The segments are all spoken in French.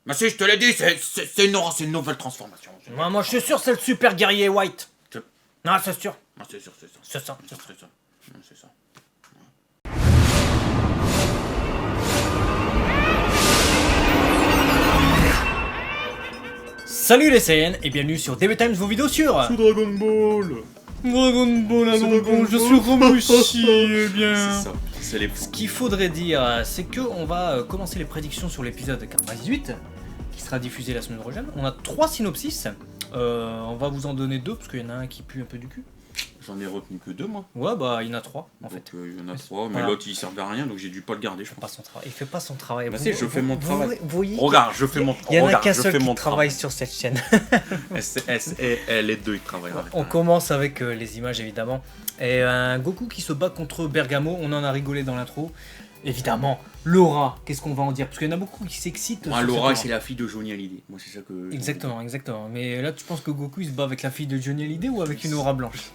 Mais si, je te l'ai dit, c'est une aura, c'est une nouvelle transformation. Moi, je suis sûr, c'est le super guerrier White. Non, c'est sûr. Ah, c'est sûr, c'est ça. C'est ça. C'est ça. C'est ça. Salut les Saiyans et bienvenue sur DB Times, vos vidéos sur Dragon Ball. Dragon Ball, Dragon je Ball. suis Romushi, eh bien. C'est ça. C'est les. Ce qu'il faudrait dire, c'est que on va commencer les prédictions sur l'épisode 98, qui sera diffusé la semaine prochaine. On a 3 synopsis. On va vous en donner 2 parce qu'il y en a un qui pue un peu du cul. J'en ai retenu que 2 moi. Ouais, bah il y en a 3 en fait. Donc, il y en a 3, mais Voilà. l'autre il servait à rien donc j'ai dû pas le garder, je Il fait pense. pas son travail. Il fait pas son travail. Bah si, je fais mon travail. Vous voyez Regarde, je fais mon Il y en a regarde, qu'un je seul fais qui mon travaille sur cette chaîne. Et les deux ils travaillent. On commence avec les images évidemment. Et un Goku qui se bat contre Bergamo, on en a rigolé dans l'intro. Évidemment, Laura, qu'est-ce qu'on va en dire? Parce qu'il y en a beaucoup qui s'excitent. Ah, sur Laura, cette c'est la fille de Johnny Hallyday. Moi, c'est ça que. Exactement, exactement. Mais là, tu penses que Goku il se bat avec la fille de Johnny Hallyday ou avec une aura blanche?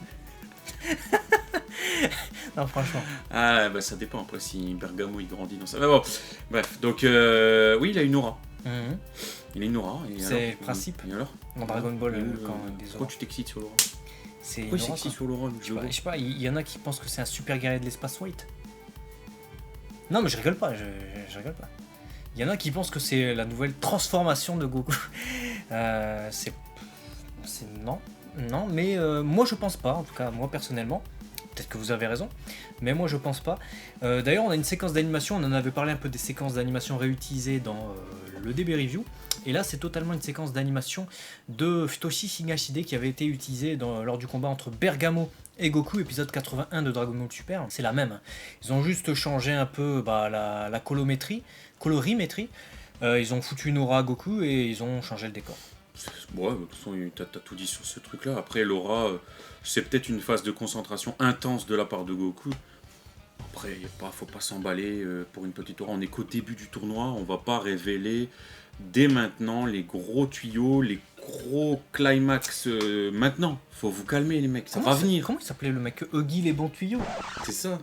Non, franchement. Ah, bah ça dépend après si Bergamo il grandit dans ça. Mais bon, bref, donc oui, il a une aura. Mhm. Il a une aura. Et C'est alors, le principe. Et alors Dans Dragon Ball, quand des pourquoi auras. tu t'excites sur l'aura? C'est Pourquoi une tu aura, t'excites quoi. sur l'aura Je sais pas, il y en a qui pensent que c'est un super guerrier de l'espace White. Non, mais je rigole pas, je rigole pas. Il y en a qui pensent que c'est la nouvelle transformation de Goku. C'est non, non, mais moi je pense pas, en tout cas moi personnellement. Peut-être que vous avez raison, mais moi je pense pas. D'ailleurs, on a une séquence d'animation, on en avait parlé un peu des séquences d'animation réutilisées dans le DB Review. Et là, c'est totalement une séquence d'animation de Futoshi Higashide qui avait été utilisée lors du combat entre Bergamo et Goku, épisode 81 de Dragon Ball Super. C'est la même. Ils ont juste changé un peu la colorimétrie. Ils ont foutu une aura à Goku et ils ont changé le décor. Ouais, de toute façon, t'as tout dit sur ce truc-là. Après, l'aura, c'est peut-être une phase de concentration intense de la part de Goku. Après, faut pas s'emballer pour une petite aura. On est qu'au début du tournoi, on va pas révéler dès maintenant les gros tuyaux, les gros climax maintenant. Faut vous calmer les mecs, ça va venir. Comment il s'appelait le mec? Huggy les bons tuyaux. C'est ça.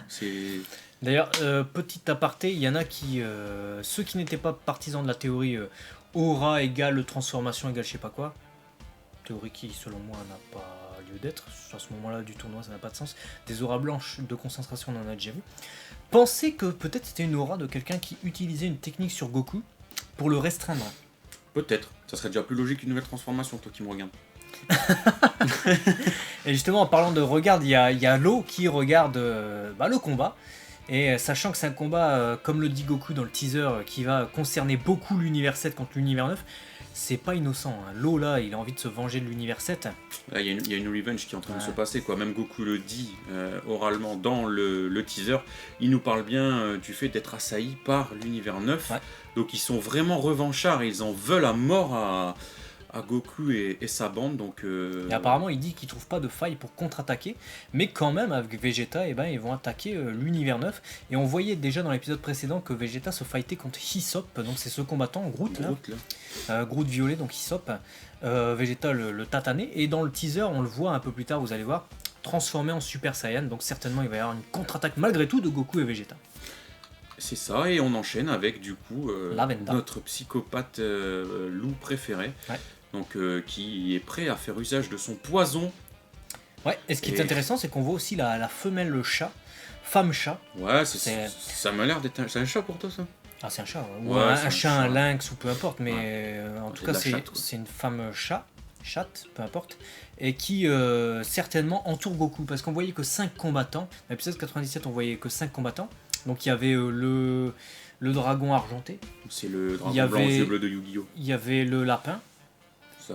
C'est... D'ailleurs, petit aparté, il y en a qui, ceux qui n'étaient pas partisans de la théorie aura égale transformation égale je sais pas quoi, théorie qui selon moi n'a pas lieu d'être, à ce moment-là du tournoi ça n'a pas de sens, des auras blanches de concentration on en a déjà vu, pensez que peut-être c'était une aura de quelqu'un qui utilisait une technique sur Goku pour le restreindre. Peut-être, ça serait déjà plus logique qu'une nouvelle transformation, toi qui me regardes. Et justement en parlant de regard, il y a Lo qui regarde le combat. Et sachant que c'est un combat, comme le dit Goku dans le teaser, qui va concerner beaucoup l'univers 7 contre l'univers 9, c'est pas innocent. Hein. Lo là, il a envie de se venger de l'univers 7. Là, il y a une revenge qui est en train de se passer, quoi. Même Goku le dit oralement dans le teaser. Il nous parle bien du fait d'être assailli par l'univers 9. Ouais. Donc ils sont vraiment revanchards et ils en veulent à mort à Goku et sa bande. Donc, Et apparemment, il dit qu'ils trouvent pas de faille pour contre-attaquer, mais quand même, avec Vegeta, ils vont attaquer l'univers 9. Et on voyait déjà dans l'épisode précédent que Vegeta se fightait contre Hisopp, donc c'est ce combattant, Groot, Groot violet, donc Hisopp. Vegeta le tatanait. Et dans le teaser, on le voit un peu plus tard, vous allez voir, transformé en Super Saiyan. Donc certainement, il va y avoir une contre-attaque malgré tout de Goku et Vegeta. C'est ça, et on enchaîne avec du coup Lavenda, notre psychopathe loup préféré. Ouais. Donc, qui est prêt à faire usage de son poison. Ouais, et ce qui est intéressant, c'est qu'on voit aussi la femelle chat, femme chat. Ouais, ça m'a l'air d'être c'est un chat pour toi, ça? Ah, c'est un chat, ouais. Ou un chat, un lynx, ou peu importe, mais en tout cas, c'est une femme chatte, peu importe, et qui certainement entoure Goku, parce qu'on voyait que 5 combattants. Dans l'épisode 97, on voyait que 5 combattants. Donc, il y avait le dragon argenté. C'est le dragon blanc aux yeux bleus de Yu-Gi-Oh! Il y avait le lapin.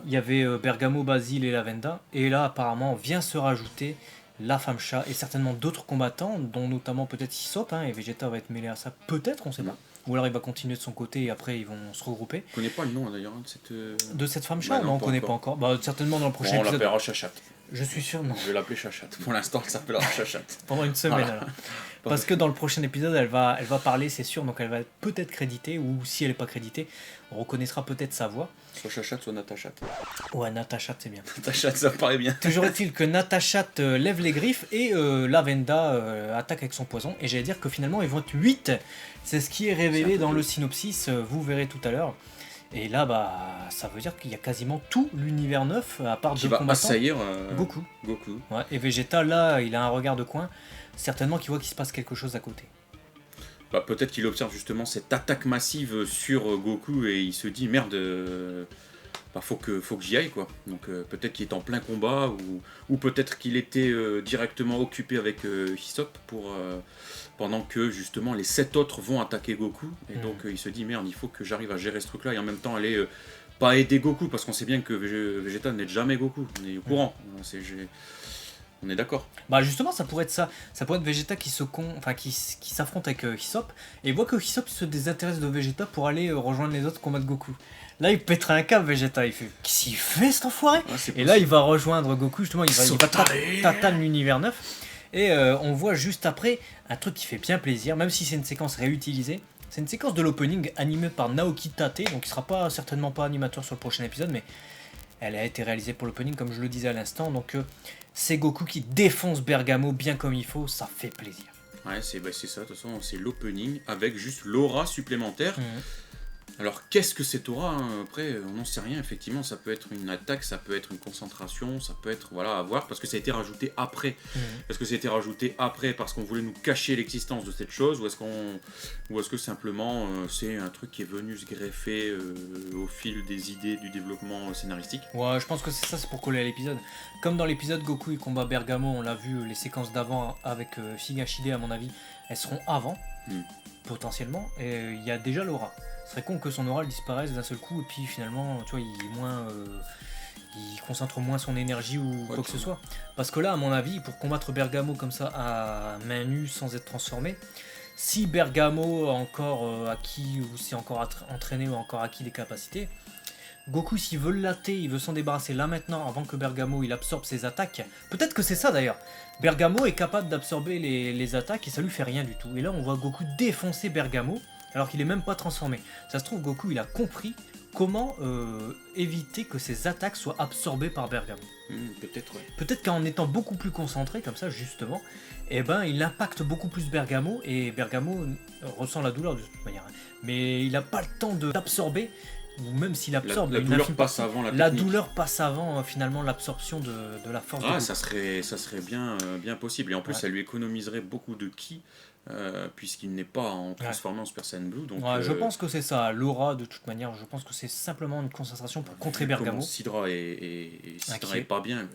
Il y avait Bergamo, Basile et Lavenda. Et là, apparemment, vient se rajouter la femme chat et certainement d'autres combattants, dont notamment peut-être Hisopp, et Vegeta va être mêlé à ça, peut-être, on sait pas. Ou alors il va continuer de son côté et après ils vont se regrouper. On connaît pas le nom d'ailleurs de cette femme chat. Non, on connaît pas encore. Bah, certainement dans le prochain épisode. On l'appellera Chachat. Je suis sûr, non. Je vais l'appeler Chachat. Pour l'instant, elle s'appellera Chachat. Pendant une semaine, Voilà. alors. Parce que dans le prochain épisode, elle va parler, c'est sûr, donc elle va peut-être créditée, ou si elle n'est pas créditée, on reconnaîtra peut-être sa voix. Soit Chachat, soit Natachat. Ouais, Natachat, c'est bien. Natachat, ça me paraît bien. Toujours est-il que Natachat lève les griffes et Lavenda attaque avec son poison. Et j'allais dire que finalement, ils vont être 8. C'est ce qui est révélé dans le synopsis, vous verrez tout à l'heure. Et là, bah, ça veut dire qu'il y a quasiment tout l'univers 9, à part Qui deux va combattants. assaillir Goku. Goku. Ouais, et Vegeta, là, il a un regard de coin. Certainement qu'il voit qu'il se passe quelque chose à côté. Bah, peut-être qu'il observe justement cette attaque massive sur Goku et il se dit merde, bah, faut que j'y aille quoi. Donc peut-être qu'il est en plein combat ou peut-être qu'il était directement occupé avec Hisopp pendant que justement les 7 autres vont attaquer Goku et donc il se dit merde, il faut que j'arrive à gérer ce truc là et en même temps aller pas aider Goku parce qu'on sait bien que Vegeta n'aide jamais Goku, on est au courant. On est d'accord. Bah justement, ça pourrait être ça. Ça pourrait être Vegeta qui s'affronte avec Hisopp et voit que Hisopp se désintéresse de Vegeta pour aller rejoindre les autres combattre Goku. Là, il pètera un câble, Vegeta. Il fait qu'est-ce qu'il fait cet enfoiré? Et là, il va rejoindre Goku. Justement, il va tatane l'univers 9. Et on voit juste après un truc qui fait bien plaisir, même si c'est une séquence réutilisée. C'est une séquence de l'opening animée par Naoki Tate, donc il sera certainement pas animateur sur le prochain épisode, mais elle a été réalisée pour l'opening, comme je le disais à l'instant. Donc c'est Goku qui défonce Bergamo bien comme il faut, ça fait plaisir. Ouais, c'est ça, de toute façon, c'est l'opening avec juste l'aura supplémentaire. Alors, qu'est-ce que cette aura hein? Après, on n'en sait rien, effectivement, ça peut être une attaque, ça peut être une concentration, ça peut être, voilà, à voir, parce que ça a été rajouté après. Est-ce que ça a été rajouté après parce qu'on voulait nous cacher l'existence de cette chose, ou est-ce que simplement c'est un truc qui est venu se greffer au fil des idées du développement scénaristique? Ouais, je pense que c'est ça, c'est pour coller à l'épisode. Comme dans l'épisode Goku et combat Bergamo, on l'a vu, les séquences d'avant avec Higashide, à mon avis, elles seront avant, potentiellement, et il y a déjà l'aura. Ce serait con que son aura disparaisse d'un seul coup et puis finalement, tu vois, il concentre moins son énergie ou quoi que ce soit. Parce que là, à mon avis, pour combattre Bergamo comme ça à main nue sans être transformé, si Bergamo a encore acquis ou s'est encore entraîné ou encore acquis des capacités, Goku, s'il veut le latter, il veut s'en débarrasser là maintenant avant que Bergamo il absorbe ses attaques. Peut-être que c'est ça d'ailleurs. Bergamo est capable d'absorber les attaques et ça lui fait rien du tout. Et là, on voit Goku défoncer Bergamo alors qu'il est même pas transformé. Ça se trouve, Goku il a compris comment éviter que ses attaques soient absorbées par Bergamo. Peut-être, ouais. Peut-être qu'en étant beaucoup plus concentré comme ça justement, eh ben il impacte beaucoup plus Bergamo et Bergamo ressent la douleur de toute manière. Mais il n'a pas le temps d'absorber, ou même s'il absorbe, la douleur passe avant la technique. La douleur passe avant finalement l'absorption de la force. Ah, ça serait bien possible. Et en plus, ça lui économiserait beaucoup de ki. Puisqu'il n'est pas en transformé en Super Saiyan Blue. Donc, je pense que c'est ça, l'aura de toute manière, je pense que c'est simplement une concentration pour contrer Bergamo. Sidra est pas bien.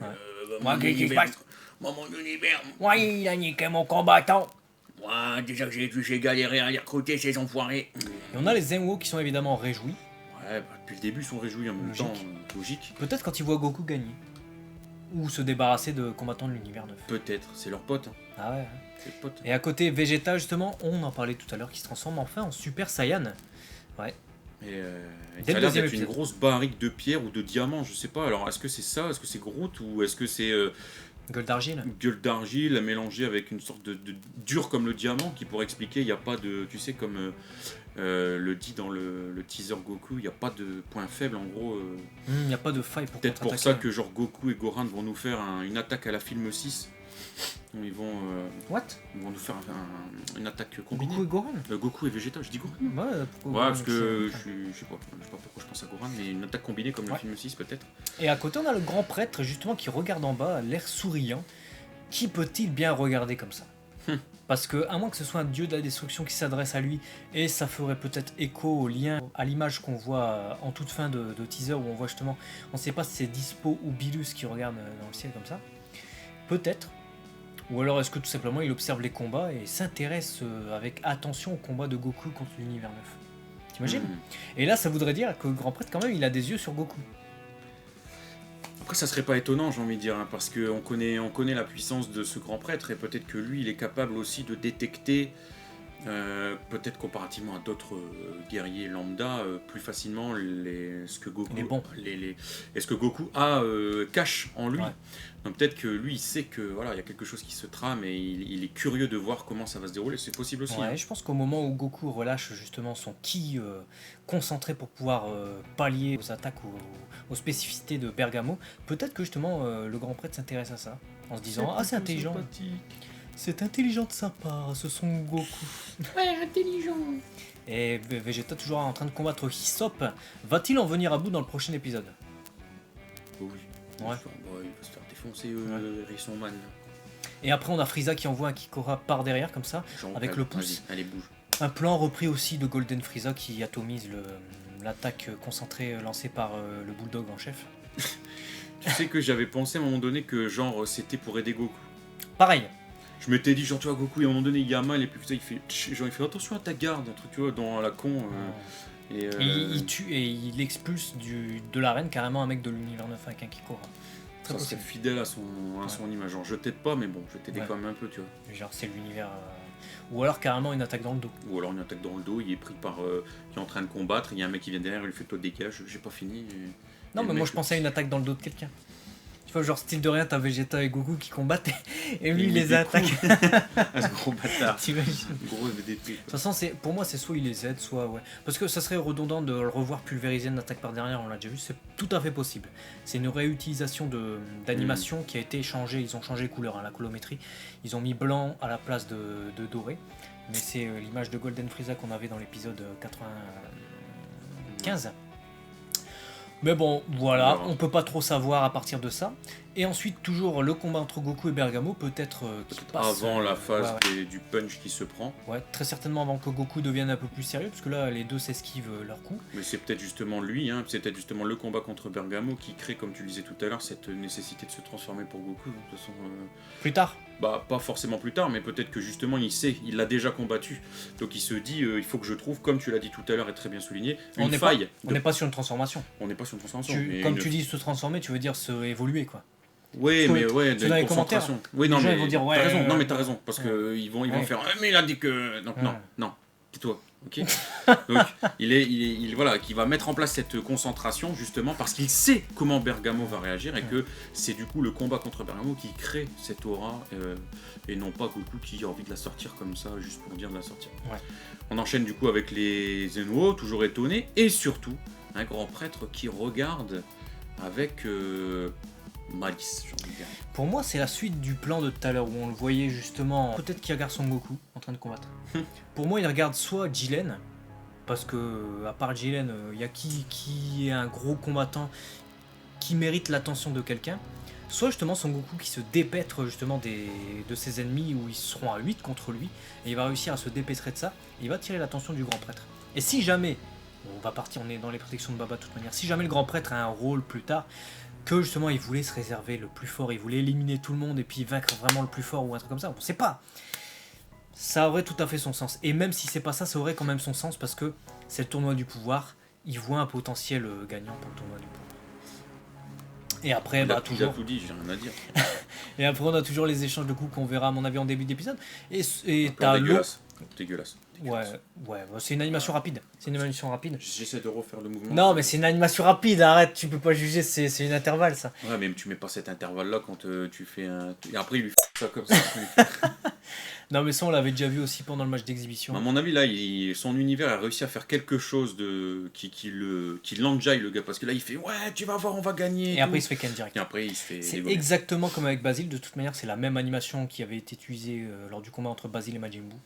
Mon univers. Ouais, il a niqué mon combattant. Ouais, déjà que j'ai galéré à les recruter ces enfoirés. Et on a les Zenwo qui sont évidemment réjouis. Ouais, depuis le début ils sont réjouis en même temps, logique. Peut-être quand ils voient Goku gagner. Ou se débarrasser de combattants de l'univers 9. Peut-être, c'est leur pote. Ah ouais. Pote. Et à côté, Vegeta, justement, on en parlait tout à l'heure, qui se transforme enfin en Super Saiyan. Ouais. Et ça a l'air d'être une grosse barrique de pierre ou de diamant, je sais pas. Alors, est-ce que c'est ça? Est-ce que c'est Groot? Ou est-ce que c'est... gueule d'argile. Gueule d'argile mélangée avec une sorte de dur comme le diamant, qui pourrait expliquer, il n'y a pas de... Tu sais, comme le dit dans le teaser Goku, il n'y a pas de point faible, en gros. Il n'y a pas de faille pour peut-être pour ça que genre Goku et Gohan vont nous faire une attaque à la film 6. Ils vont nous faire une attaque combinée. Goku et Gohan Goku et Vegeta, je dis Gohan. Ouais, parce que je sais pas pourquoi je pense à Gohan, mais une attaque combinée comme le film 6 peut-être. Et à côté on a le grand prêtre justement qui regarde en bas, l'air souriant. Qui peut-il bien regarder comme ça? Parce que à moins que ce soit un dieu de la destruction qui s'adresse à lui, et ça ferait peut-être écho au lien, à l'image qu'on voit en toute fin de teaser où on voit justement, on sait pas si c'est Dispo ou Bilus qui regarde dans le ciel comme ça. Peut-être. Ou alors est-ce que tout simplement il observe les combats et s'intéresse avec attention au combat de Goku contre l'univers 9. T'imagines? Et là ça voudrait dire que le grand prêtre quand même il a des yeux sur Goku. Après ça serait pas étonnant j'ai envie de dire, hein, parce qu'on connaît la puissance de ce grand prêtre et peut-être que lui il est capable aussi de détecter Peut-être comparativement à d'autres guerriers lambda, plus facilement ce que Goku, Il est bon. est-ce que Goku cache en lui. Ouais. Donc peut-être que lui, il sait que voilà, il y a quelque chose qui se trame et il est curieux de voir comment ça va se dérouler. C'est possible aussi. Ouais, Hein. je pense qu'au moment où Goku relâche justement son ki concentré pour pouvoir pallier aux attaques ou aux spécificités de Bergamo, peut-être que justement le grand prêtre s'intéresse à ça, en se disant ah c'est intelligent, c'est intelligent de sa part, ce son Goku. Ouais, intelligent. Et Vegeta toujours en train de combattre Hisopp, va-t-il en venir à bout dans le prochain épisode? Oui. Ouais. Il va se faire défoncer Hérisson Man. Et après on a Frieza qui envoie un Kikora par derrière comme ça, Genre, avec le pouce. Allez, bouge. Un plan repris aussi de Golden Frieza qui atomise l'attaque concentrée lancée par le Bulldog en chef. Tu sais que j'avais pensé à un moment donné que genre c'était pour aider Goku. Pareil. Je m'étais dit genre tu vois Goku et à un moment donné il y a mal et puis ça il fait attention à ta garde, un truc tu vois dans la con. Et, Il tue et il expulse de l'arène carrément un mec de l'univers 9 avec un Kikora. Très ça serait possible. fidèle à son image. Genre je t'aide pas mais bon je vais t'aider Ouais. quand même un peu tu vois. Genre c'est l'univers. Ou alors carrément une attaque dans le dos. Ou alors une attaque dans le dos, il est pris par. Qui est en train de combattre, il y a un mec qui vient derrière, il lui fait toi dégage, j'ai pas fini. Non, mais moi je pensais à une attaque dans le dos de quelqu'un. Tu vois, genre style de rien, t'as Vegeta et Goku qui combattent et lui il les attaque. Un gros bâtard. T'imagines? Gros DP. De toute façon, pour moi, c'est soit il les aide, soit ouais. Parce que ça serait redondant de le revoir pulvériser une attaque par derrière, on l'a déjà vu, c'est tout à fait possible. C'est une réutilisation d'animation qui a été changée, ils ont changé les couleurs, hein, la colométrie. Ils ont mis blanc à la place de doré. Mais c'est l'image de Golden Frieza qu'on avait dans l'épisode 95. Mais bon, voilà, on peut pas trop savoir à partir de ça. Et ensuite, toujours le combat entre Goku et Bergamo, peut-être qui passe Avant la phase du punch qui se prend. Ouais, très certainement avant que Goku devienne un peu plus sérieux, parce que là, les deux s'esquivent leur coup. Mais c'est peut-être justement lui, hein, c'est peut-être justement le combat contre Bergamo qui crée, comme tu le disais tout à l'heure, cette nécessité de se transformer pour Goku. De toute façon, Plus tard. bah, pas forcément plus tard, mais peut-être que justement il sait, il l'a déjà combattu. Donc il se dit, il faut que je trouve, comme tu l'as dit tout à l'heure et très bien souligné, une faille. On n'est pas sur une transformation. On n'est pas sur une transformation. Comme tu dis se transformer, tu veux dire se évoluer, quoi. Oui, mais ouais, dans les commentaires. Oui, non, mais ils vont dire ouais. T'as raison. Non, mais t'as raison, parce que ils vont faire. Ah, mais il a dit que. Donc non, tais-toi. Ok. Donc voilà, qui va mettre en place cette concentration justement parce qu'il sait comment Bergamo va réagir et que c'est du coup le combat contre Bergamo qui crée cette aura et non pas Goku qui a envie de la sortir comme ça juste pour dire de la sortir. Ouais. On enchaîne du coup avec les Zenuo, toujours étonnés, et surtout un grand prêtre qui regarde avec malice, j'ai envie de dire. Pour moi, c'est la suite du plan de tout à l'heure où on le voyait justement. Peut-être qu'il regarde Son Goku en train de combattre. Pour moi, il regarde soit Jiren, parce que à part Jiren, il y a qui est un gros combattant qui mérite l'attention de quelqu'un. Soit justement Son Goku qui se dépêtre justement de ses ennemis où ils seront à 8 contre lui et il va réussir à se dépêtrer de ça et il va tirer l'attention du grand prêtre. Et si jamais, on va partir, on est dans les prédictions de Baba de toute manière, si jamais le grand prêtre a un rôle plus tard, que justement il voulait se réserver le plus fort, il voulait éliminer tout le monde et puis vaincre vraiment le plus fort ou un truc comme ça, on sait pas. Ça aurait tout à fait son sens. Et même si c'est pas ça, ça aurait quand même son sens parce que c'est le tournoi du pouvoir, il voit un potentiel gagnant pour le tournoi du pouvoir. Et après, Il a toujours. tout dit, j'ai rien à dire. Et après, on a toujours les échanges de coups qu'on verra, à mon avis, en début d'épisode. Et T'as dégueulasse. Ouais, c'est une animation rapide. J'essaie de refaire le mouvement. Non, mais c'est une animation rapide, arrête, tu peux pas juger, c'est une intervalle ça. Ouais, mais tu mets pas cet intervalle-là quand tu fais un. Et après, il lui fait ça comme ça. Non, mais ça, on l'avait déjà vu aussi pendant le match d'exhibition. À mon avis, là, son univers a réussi à faire quelque chose qui l'enjaille, le gars. Parce que là, il fait ouais, tu vas voir, on va gagner. Et après, il se fait ken direct. Et après, il se fait. C'est exactement comme avec Basile. De toute manière, c'est la même animation qui avait été utilisée lors du combat entre Basile et Majin Buu.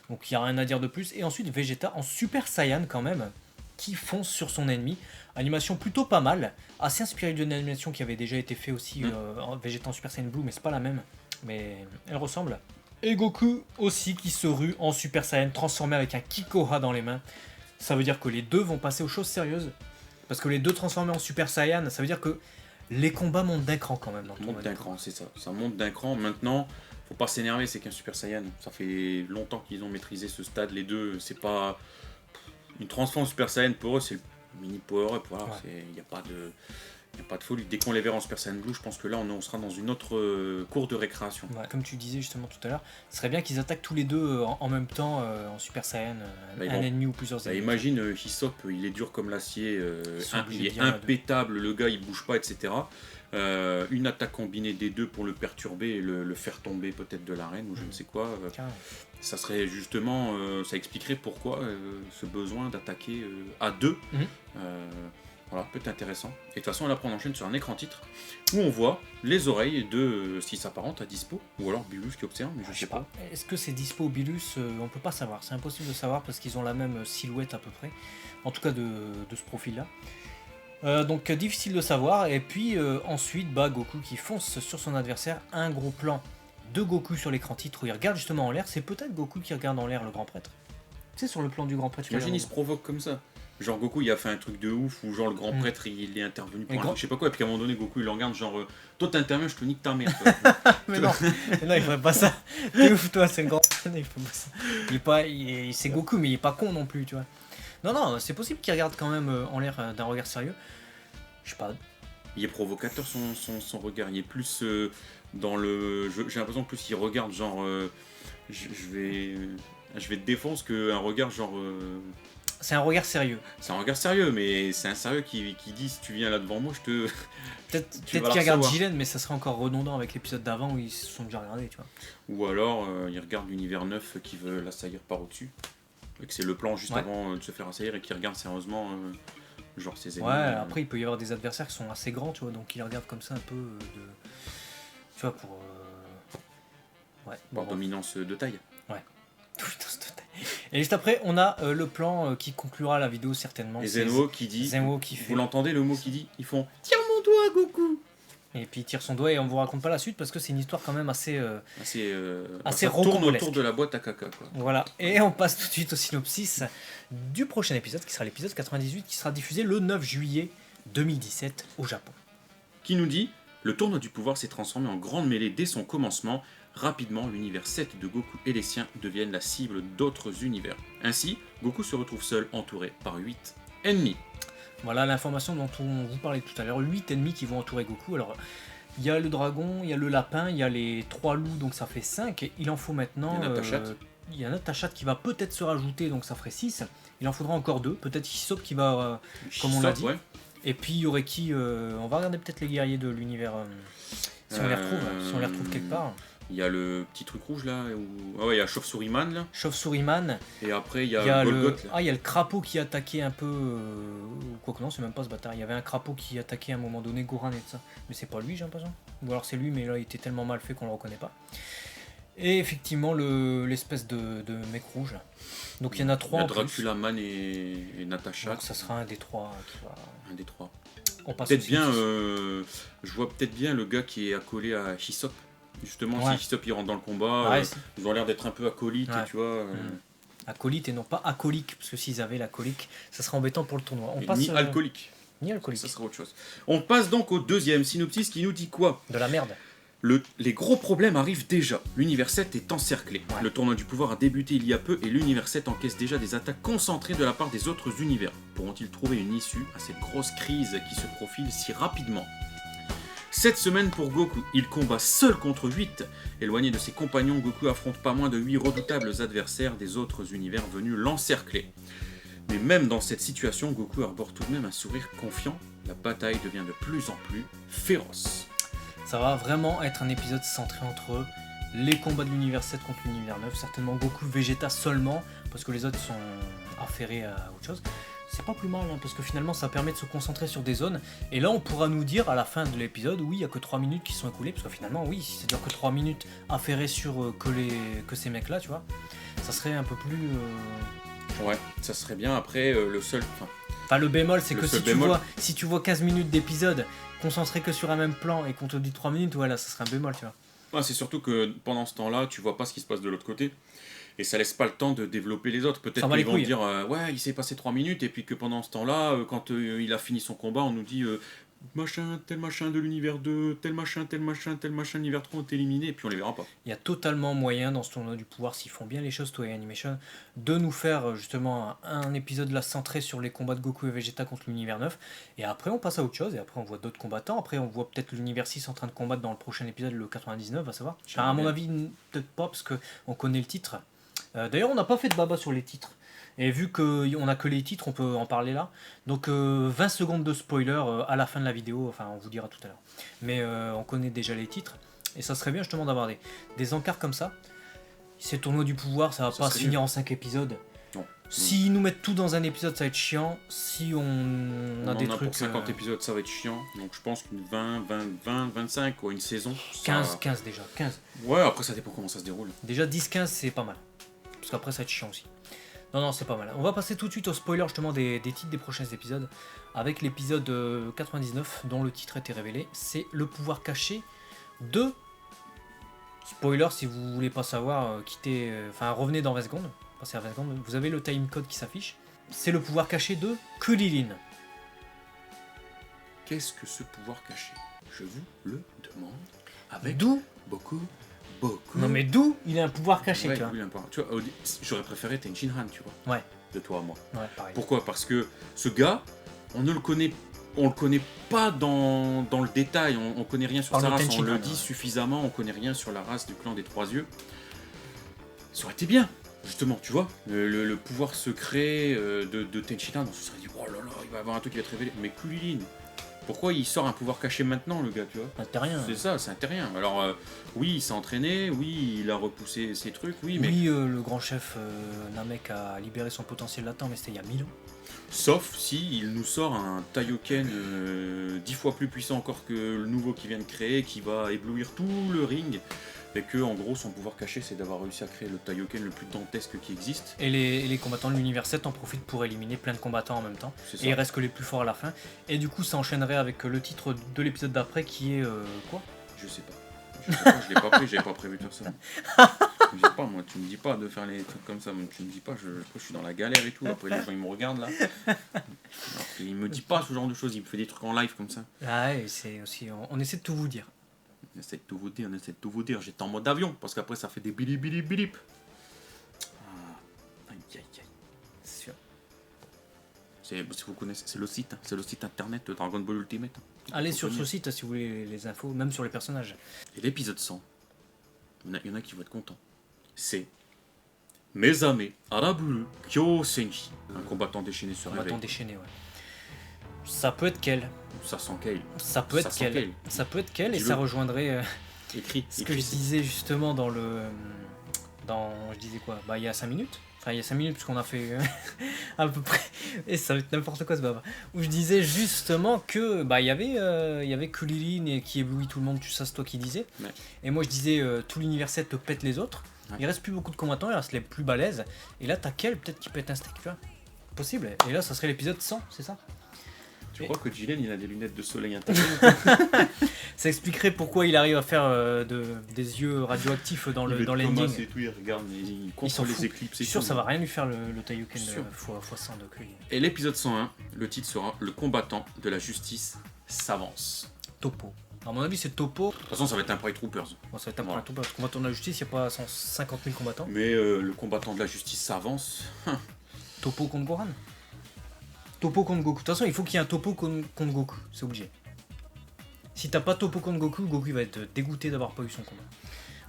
Donc, il n'y a rien à dire de plus. Et ensuite, Vegeta en Super Saiyan, quand même, qui fonce sur son ennemi. Animation plutôt pas mal. Assez inspirée d'une animation qui avait déjà été faite aussi en Vegeta en Super Saiyan Blue, mais c'est pas la même. Mais elle ressemble. Et Goku aussi qui se rue en Super Saiyan transformé avec un Kikoha dans les mains. Ça veut dire que les deux vont passer aux choses sérieuses. Parce que les deux transformés en Super Saiyan, ça veut dire que les combats montent d'un cran quand même. Monte d'un cran, c'est ça. Ça monte d'un cran. Maintenant, faut pas s'énerver, c'est qu'un Super Saiyan. Ça fait longtemps qu'ils ont maîtrisé ce stade. Les deux, c'est pas... Une transforme Super Saiyan pour eux, c'est le mini power-up. Voilà. Il n'y a pas de... Il n'y a pas de folie. Dès qu'on les verra en Super Saiyan Blue, je pense que là, on sera dans une autre cour de récréation. Ouais, comme tu disais justement tout à l'heure, ce serait bien qu'ils attaquent tous les deux en même temps en Super Saiyan, un ennemi ou plusieurs ennemis. Imagine, Hisopp, il est dur comme l'acier, il est bien impétable, le gars, il bouge pas, etc. Une attaque combinée des deux pour le perturber et le faire tomber peut-être de l'arène ou je ne sais quoi. Ça serait justement, ça expliquerait pourquoi ce besoin d'attaquer à deux. Voilà, peut être intéressant. Et de toute façon, là, on enchaîne sur un écran titre où on voit les oreilles de ce qui s'apparente à Dispo, ou alors Bilus qui observe, mais je sais pas. Est-ce que c'est Dispo ou Bilus? On peut pas savoir. C'est impossible de savoir parce qu'ils ont la même silhouette à peu près. En tout cas, de ce profil-là. Donc, difficile de savoir. Et puis, ensuite, Goku qui fonce sur son adversaire. Un gros plan de Goku sur l'écran titre où il regarde justement en l'air. C'est peut-être Goku qui regarde en l'air le grand prêtre. Tu sais, sur le plan du grand prêtre. Imagine, il se provoque comme ça. Genre Goku il a fait un truc de ouf où genre le grand prêtre il est intervenu pour un truc, je sais pas quoi, et puis à un moment donné Goku il le regarde genre toi t'interviens je te nique ta mère. mais non, il ferait pas ça. T'es ouf toi, c'est le grand prêtre, il fait pas ça. C'est Goku mais il est pas con non plus, tu vois. Non, c'est possible qu'il regarde quand même en l'air d'un regard sérieux. Je sais pas. Il est provocateur son regard, il est plus dans le... J'ai l'impression que plus il regarde genre je vais te défoncer qu'un regard genre... C'est un regard sérieux. C'est un regard sérieux, mais c'est un sérieux qui dit si tu viens là devant moi, je te. Peut-être qu'il regarde Jiren, mais ça serait encore redondant avec l'épisode d'avant où ils se sont déjà regardés, tu vois. Ou alors il regarde l'univers 9 qui veut l'assaillir par au-dessus. Et que c'est le plan juste avant de se faire assaillir et qui regarde sérieusement genre ses ennemis. Ouais, après il peut y avoir des adversaires qui sont assez grands, tu vois, donc il regarde comme ça un peu tu vois, pour. Par dominance de taille. Ouais. Et juste après, on a le plan qui conclura la vidéo certainement. Et Zenwo qui dit, qui fait... vous l'entendez le mot qui dit, ils font « Tire mon doigt Goku !» Et puis il tire son doigt et on vous raconte pas la suite parce que c'est une histoire quand même assez ça tourne autour de la boîte à caca, quoi. Voilà, et on passe tout de suite au synopsis du prochain épisode qui sera l'épisode 98 qui sera diffusé le 9 juillet 2017 au Japon. Qui nous dit « Le tournoi du pouvoir s'est transformé en grande mêlée dès son commencement. Rapidement, l'univers 7 de Goku et les siens deviennent la cible d'autres univers. Ainsi, Goku se retrouve seul, entouré par 8 ennemis. » Voilà l'information dont on vous parlait tout à l'heure. 8 ennemis qui vont entourer Goku. Alors, il y a le dragon, il y a le lapin, il y a les 3 loups, donc ça fait 5. Et il en faut maintenant... Il y a Natachat qui va peut-être se rajouter, donc ça ferait 6. Il en faudra encore 2. Peut-être Hisopp qui va, comme on l'a dit. Ouais. Et puis il y aurait qui on va regarder peut-être les guerriers de l'univers, si on les retrouve quelque part. Il y a le petit truc rouge là, il y a Chauve-souris Man là. Chauve-souris Man. Et après il y a Golgoth. Il y a le crapaud qui attaquait un peu. Quoique non, c'est même pas ce bâtard. Il y avait un crapaud qui attaquait à un moment donné Goran et tout ça. Mais c'est pas lui, j'ai l'impression. Ou alors c'est lui, mais là il était tellement mal fait qu'on le reconnaît pas. Et effectivement, l'espèce de mec rouge là. Donc il y en a 3 en plus. Dracula Man et Natasha. Donc ça sera un des 3 qui va. Un des 3. On passe peut-être bien. Je vois peut-être bien le gars qui est accolé à Hisopp. Justement, si Hisopp il rentre dans le combat, ils ont l'air d'être un peu acolytes, tu vois. Acolytes et non pas acoliques, parce que s'ils avaient l'alcoolique, ça serait embêtant pour le tournoi. Ni alcoolique. Ni alcoolique. Ça serait autre chose. On passe donc au deuxième synopsis qui nous dit quoi ? De la merde. Les gros problèmes arrivent déjà. L'univers 7 est encerclé. Le tournoi du pouvoir a débuté il y a peu et l'univers 7 encaisse déjà des attaques concentrées de la part des autres univers. Pourront-ils trouver une issue à cette grosse crise qui se profile si rapidement ? Cette semaine pour Goku, il combat seul contre 8. Éloigné de ses compagnons, Goku affronte pas moins de 8 redoutables adversaires des autres univers venus l'encercler. Mais même dans cette situation, Goku arbore tout de même un sourire confiant. La bataille devient de plus en plus féroce. Ça va vraiment être un épisode centré entre les combats de l'univers 7 contre l'univers 9. Certainement Goku, Vegeta seulement, parce que les autres sont affairés à autre chose. C'est pas plus mal, parce que finalement ça permet de se concentrer sur des zones. Et là on pourra nous dire à la fin de l'épisode, oui, il n'y a que 3 minutes qui sont écoulées, parce que finalement, oui, si ça dure que 3 minutes affairées sur que ces mecs-là, tu vois, ça serait un peu plus... Ouais, ça serait bien. Après, le seul... Enfin, le bémol, c'est que si tu vois 15 minutes d'épisode concentré que sur un même plan et qu'on te dit 3 minutes, voilà, ça serait un bémol, tu vois. Ouais, c'est surtout que pendant ce temps-là, tu vois pas ce qui se passe de l'autre côté. Et ça laisse pas le temps de développer les autres. Peut-être qu'ils vont dire ouais, il s'est passé 3 minutes, et puis que pendant ce temps-là, quand il a fini son combat, on nous dit tel machin de l'univers 2, tel machin de l'univers 3 ont été éliminés, et puis on les verra pas. Il y a totalement moyen dans ce tournoi du pouvoir, s'ils font bien les choses, Toei Animation, de nous faire justement un épisode là centré sur les combats de Goku et Vegeta contre l'univers 9, et après on passe à autre chose, et après on voit d'autres combattants, après on voit peut-être l'univers 6 en train de combattre dans le prochain épisode, le 99, va savoir. Enfin, à mon avis, peut-être pas, parce qu'on connaît le titre. D'ailleurs, on n'a pas fait de baba sur les titres. Et vu qu'on a que les titres, on peut en parler là. Donc 20 secondes de spoiler à la fin de la vidéo, enfin on vous dira tout à l'heure. Mais on connaît déjà les titres. Et ça serait bien justement d'avoir des encarts comme ça. Ces tournois du pouvoir, ça va pas se finir en 5 épisodes. Non. S'ils nous mettent tout dans un épisode, ça va être chiant. Si on a des trucs. Pour 50 épisodes, ça va être chiant. Donc je pense qu'une 20, 25, quoi, une saison. 15 déjà. 15. Ouais, après ça dépend comment ça se déroule. Déjà 10-15, c'est pas mal. Parce qu'après, ça va être chiant aussi. Non, c'est pas mal. On va passer tout de suite au spoiler justement des titres des prochains épisodes. Avec l'épisode 99, dont le titre a été révélé. C'est le pouvoir caché de. Spoiler, si vous voulez pas savoir, revenez dans 20 secondes. Passez à 20 secondes. Vous avez le timecode qui s'affiche. C'est le pouvoir caché de Kulilin. Qu'est-ce que ce pouvoir caché? Je vous le demande. Avec d'où beaucoup. Non, mais d'où il a un pouvoir caché, ouais, tu vois. Tu vois, j'aurais préféré Tenshin Han, tu vois. Ouais. De toi à moi. Ouais, pareil. Pourquoi? Parce que ce gars, on le connaît pas dans le détail, on connaît rien sur sa race, on le dit suffisamment, on connaît rien sur la race du clan des Trois Yeux. Ça aurait été bien, justement, tu vois, le pouvoir secret de Tenshin Han, on se serait dit, oh là là, il va avoir un truc qui va être révélé. Mais Kulilin, pourquoi il sort un pouvoir caché maintenant, le gars, tu vois? Un terrien. C'est ça, c'est un terrien. Alors, oui, il s'est entraîné, oui, il a repoussé ses trucs, oui, mais... Oui, le grand chef Namek a libéré son potentiel latent, mais c'était il y a 1000 ans. Sauf si il nous sort un Taioken 10 fois plus puissant encore que le nouveau qu'il vient de créer, qui va éblouir tout le ring, et que en gros son pouvoir caché c'est d'avoir réussi à créer le Taioken le plus dantesque qui existe. Et les combattants de l'univers 7 en profitent pour éliminer plein de combattants en même temps. Et il reste que les plus forts à la fin. Et du coup ça enchaînerait avec le titre de l'épisode d'après qui est quoi? Je sais pas. Je l'ai pas pris, j'avais pas prévu de faire ça. Je sais pas, moi, tu me dis pas de faire les trucs comme ça, tu me dis pas, je suis dans la galère et tout, après les gens ils me regardent là. Alors, il me dit pas ce genre de choses, il me fait des trucs en live comme ça. Ah ouais, c'est aussi, on essaie de tout vous dire. On essaie de tout vous dire, j'étais en mode avion, parce qu'après ça fait des bilip bilip bilip. Aïe aïe aïe. C'est sûr. Si vous connaissez, c'est le site internet de Dragon Ball Ultimate. Allez sur ce site si vous voulez les infos, même sur les personnages. Et l'épisode 100, il y en a qui vont être contents. C'est Mesame Araburu Kyosenji, un combattant déchaîné se réveille. Combattant déchaîné, ouais. Ça peut être quel? Ça sent Kale. Ça peut être quel? Ça peut être quel et ça rejoindrait ce que je disais justement dans le... je disais quoi? Bah il y a 5 minutes. Enfin, il y a 5 minutes, puisqu'on a fait à peu près, et ça va être n'importe quoi ce baba, où je disais justement que il y avait Kulilin qui éblouit tout le monde, ça c'est toi qui disais, ouais. Et moi je disais tout l'univers 7 te pète les autres, ouais. Il reste plus beaucoup de combattants, il reste les plus balèzes, et là t'as quel peut-être qui pète un steak, tu vois, possible, et là ça serait l'épisode 100, c'est ça? Tu crois que Jiren il a des lunettes de soleil intégrées? Ça expliquerait pourquoi il arrive à faire des yeux radioactifs dans l'ending. Et tout, il regarde, il contrôle les éclipses. C'est sûr, ça va rien lui faire le Taioken x100 de Kulilin. Et l'épisode 101, le titre sera Le combattant de la justice s'avance. Topo. À mon avis, c'est Topo. De toute façon, ça va être un Pride Troopers. Bon, ça va être un Pride Troopers. Parce que combattant de la justice, il n'y a pas 150 000 combattants. Mais le combattant de la justice s'avance. Topo contre Gohan. Topo contre Goku. De toute façon, il faut qu'il y ait un Topo contre Goku. C'est obligé. Si t'as pas Topo contre Goku, Goku va être dégoûté d'avoir pas eu son combat.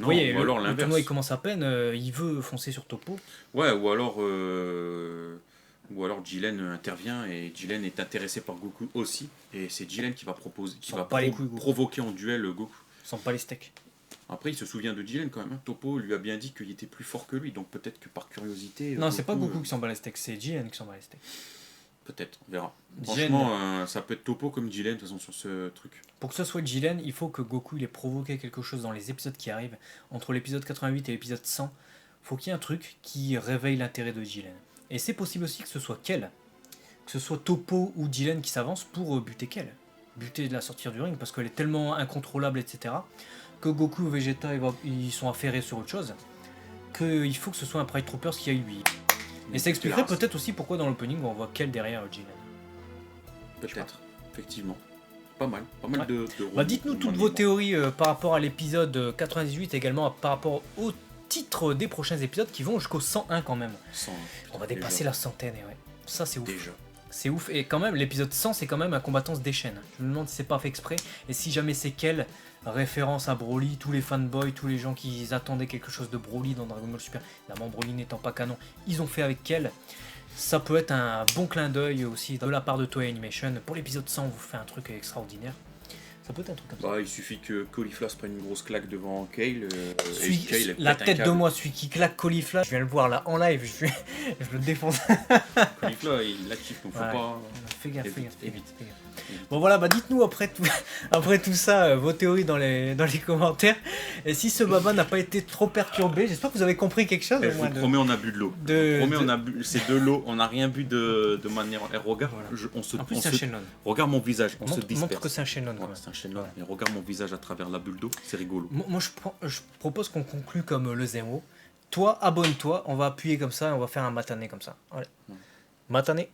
Non, oui, ou alors le tournoi il commence à peine, il veut foncer sur Topo. Ouais, ou alors Jiren intervient et Jiren est intéressé par Goku aussi. Et c'est Jiren qui va proposer, qui va provoquer en duel Goku. Sans pas les steaks. Après, il se souvient de Jiren quand même. Hein. Topo lui a bien dit qu'il était plus fort que lui, donc peut-être que par curiosité. Non, c'est pas Goku qui s'en bat les steaks, c'est Jiren qui s'en bat les steaks. Peut-être, on verra. Franchement, ça peut être Topo comme Jiren de toute façon sur ce truc. Pour que ce soit Jiren, il faut que Goku il ait provoqué quelque chose dans les épisodes qui arrivent. Entre l'épisode 88 et l'épisode 100, faut qu'il y ait un truc qui réveille l'intérêt de Jiren. Et c'est possible aussi que ce soit Kel, que ce soit Topo ou Jiren qui s'avance pour buter Kel. Buter de la sortir du ring parce qu'elle est tellement incontrôlable, etc. Que Goku et Vegeta ils sont affairés sur autre chose. Qu'il faut que ce soit un Pride Troopers qui aille lui. Et ça expliquerait peut-être aussi pourquoi dans l'opening on voit Kel derrière Jiren. Peut-être, effectivement. Pas mal Ouais. de Bah, dites-nous toutes vos théories par rapport à l'épisode 98 et également par rapport au titre des prochains épisodes qui vont jusqu'au 101 quand même. On va dépasser la centaine, et ouais. Ça, c'est ouf. Déjà. C'est ouf. Et quand même, l'épisode 100, c'est quand même un combattant se déchaîne. Je me demande si c'est pas fait exprès. Et si jamais c'est quelle référence à Broly, tous les fanboys, tous les gens qui attendaient quelque chose de Broly dans Dragon Ball Super, évidemment Broly n'étant pas canon, ils ont fait avec quelle. Ça peut être un bon clin d'œil aussi de la part de Toei Animation. Pour l'épisode 100, on vous fait un truc extraordinaire. Ça peut être un truc comme ça. Bah, il suffit que Caulifla se prenne une grosse claque devant Kale. La tête de moi, celui qui claque Caulifla, je viens le voir là en live, je le défonce. Caulifla, il l'active, donc faut Ouais. pas. Fais gaffe, Évite, fais gaffe, évite. fais gaffe. Bon voilà, bah dites-nous après tout ça vos théories dans les commentaires. Et si ce baba n'a pas été trop perturbé, j'espère que vous avez compris quelque chose. Je au vous moins promets, on a bu de l'eau. de- Je vous promets, de- on a bu. C'est de l'eau. On n'a rien bu de manière. Eh, regarde, Voilà. En plus, on c'est un se- Shenlong. regarde mon visage. On se Montre que disperse. c'est un Shenlong. Ouais, quand même. c'est un Shenlong. Ouais. Et regarde mon visage à travers la bulle d'eau. C'est rigolo. Moi, je propose qu'on conclue comme le Zemo. Toi, abonne-toi, on va appuyer comme ça et on va faire un matané comme ça. Allez. Ouais. Matané.